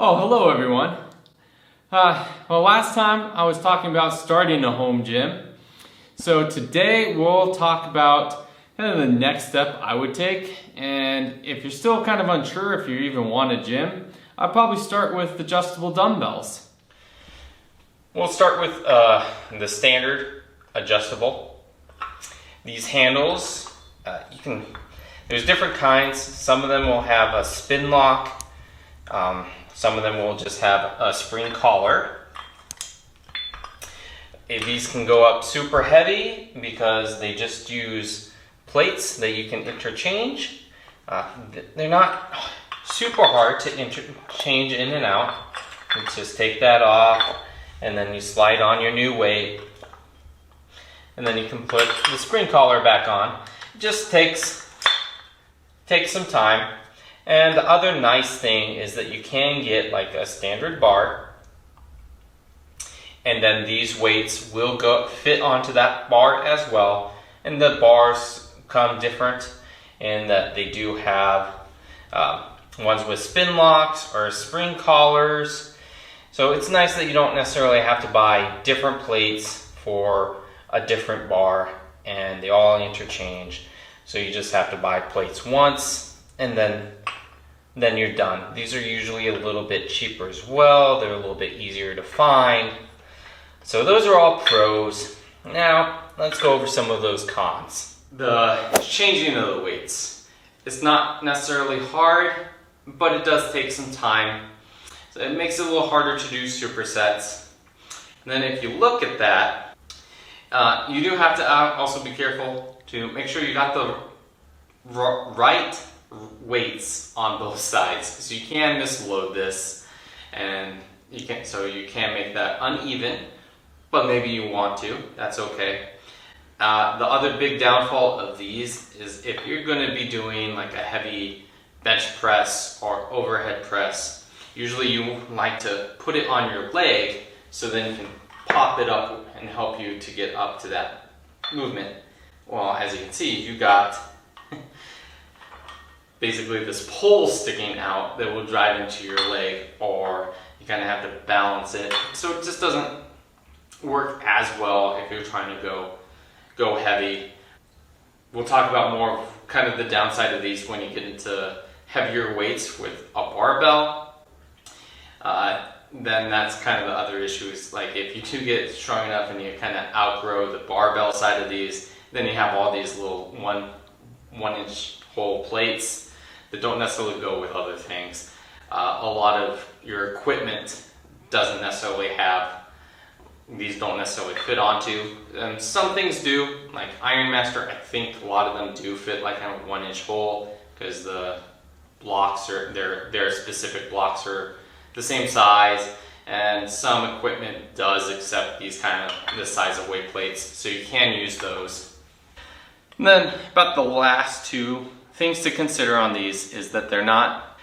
Oh, hello everyone. Well, last time I was talking about starting a home gym. So today we'll talk about kind of the next step I would take. And if you're still kind of unsure if you even want a gym, I'd probably start with adjustable dumbbells. We'll start with the standard adjustable. These handles, there's different kinds. Some of them will have a spin lock. Some of them will just have a spring collar. These can go up super heavy because they just use plates that you can interchange. They're not super hard to interchange in and out. You just take that off and then you slide on your new weight. And then you can put the spring collar back on. It just takes some time. And the other nice thing is that you can get like a standard bar, and then these weights will fit onto that bar as well. And the bars come different in that they do have ones with spin locks or spring collars. So it's nice that you don't necessarily have to buy different plates for a different bar, and they all interchange. So you just have to buy plates once, and then you're done. These are usually a little bit cheaper as well. They're a little bit easier to find. So those are all pros. Now, let's go over some of those cons. The changing of the weights. It's not necessarily hard, but it does take some time. So it makes it a little harder to do supersets. And then if you look at that, you do have to also be careful to make sure you got the right weights on both sides, so you can misload this, and you can make that uneven, but maybe you want to. That's okay. The other big downfall of these is if you're going to be doing like a heavy bench press or overhead press, usually you like to put it on your leg so then you can pop it up and help you to get up to that movement. Well, as you can see, you got basically this pole sticking out that will drive into your leg, or you kind of have to balance it. So it just doesn't work as well if you're trying to go heavy. We'll talk about more of kind of the downside of these when you get into heavier weights with a barbell. Then that's kind of the other issues. Like if you do get strong enough and you kind of outgrow the barbell side of these, then you have all these little one inch hole plates that don't necessarily go with other things. A lot of your equipment doesn't necessarily have, these don't necessarily fit onto. And some things do, like Ironmaster, I think a lot of them do fit like a 1 inch hole because the blocks are, their specific blocks are the same size, and some equipment does accept these kind of this size of weight plates, so you can use those. And then about the last two things to consider on these is that they're not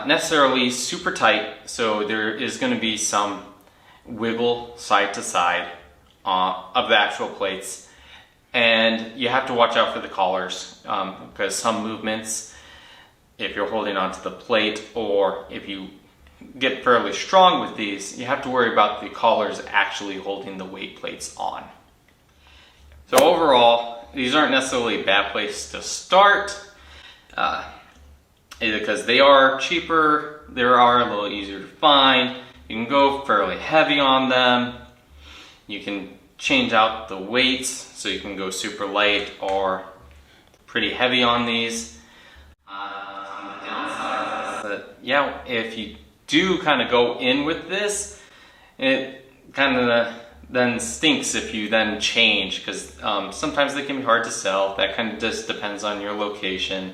necessarily super tight, so there is going to be some wiggle side to side of the actual plates, and you have to watch out for the collars because some movements, if you're holding onto the plate or if you get fairly strong with these, you have to worry about the collars actually holding the weight plates on. So overall, these aren't necessarily a bad place to start because they are cheaper, they are a little easier to find. You can go fairly heavy on them. You can change out the weights so you can go super light or pretty heavy on these. On the downside, yeah, if you do kind of go in with this, it kind of then stinks if you then change, because sometimes they can be hard to sell. That kind of just depends on your location.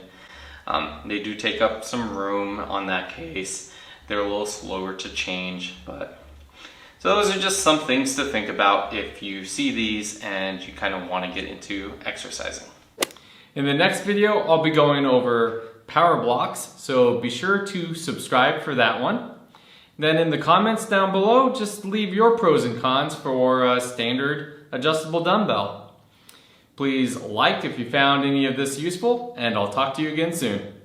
They do take up some room on that case. They're a little slower to change, but so those are just some things to think about if you see these and you kind of want to get into exercising. In the next video, I'll be going over power blocks, so be sure to subscribe for that one. Then in the comments down below, just leave your pros and cons for a standard adjustable dumbbell. Please like if you found any of this useful, and I'll talk to you again soon.